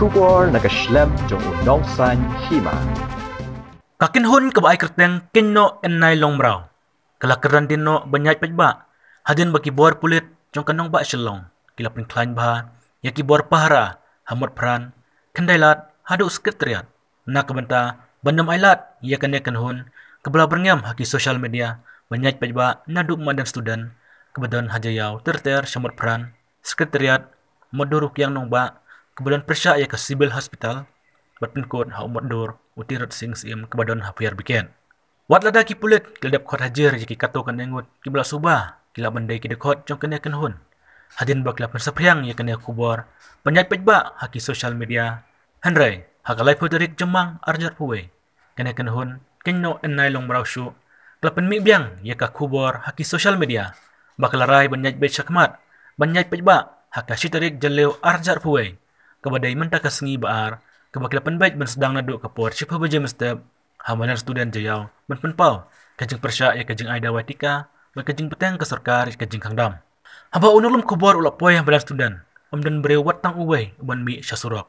kubor nagaslem jong unong san hima. Kakin hun ka baay kerteng kinno enay long braw. Kalakaran din no banyay pajba. Hadin baki bor pulit jong kanong ba silong. Kilapin klain ba yaki bor pahara hamot pran kendailat hadu sekretariat. Nakabanta bandam ailat ya kan hun kebala berngam haki social media banyay pajba nadu madan student kebadan hajayau terter samot pran sekretariat moduruk yang nong ba kebadan persya ya ke sibil hospital batpin kot ha umur utirat sing sim kebadan hapiar biken wat lada ki pulit keledap khot hajer jiki kato kan engut kibla subah kila bandai ki dekot jong kene kan hun hadin bakla persapyang ya kene kubor banyay pajba haki social media hanrai hakalai puterik jemang arjar puwe kene kan hun kinno enai long browshu klapen mi biang ya ka kubor haki social media bakalarai banyay bet sakmat banyay pajba haka sitarik jaleu arjar puwe kabadai mentaka sengi baar kebakilapan baik ben sedang naduk kapor sipa baje mestep hamalan student jayau ben penpau kajing persya ya kajing aida watika ben kajing peteng ke sarkar kajing kangdam haba unulum kubor ulap poy balan student omdan breu watang uwe ban mi syasurok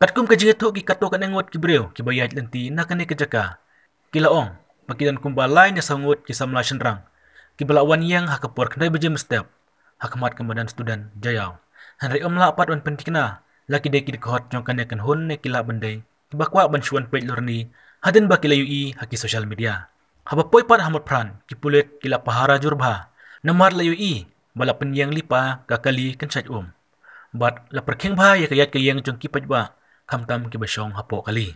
katkum kajing itu ki kato kan engot ki breu ki bayat lenti nakane kejaka kilaong makidan kumbalai nya sangut ki samla senrang ki balawan yang hakapor kendai baje mestep hakamat kemadan student jayau hanri omla apat wan pentikna laki deki dekot jong kan hun ne kila bandai bakwa ban shuan pej lurni hadin bakila yui haki social media haba poi pat hamot pran ki pulit kila pahara jurba namar la yui bala penyang lipa kakali kan sat bat la perkheng bha ya kayat kayang jong ki pajba kamtam ki basong hapo kali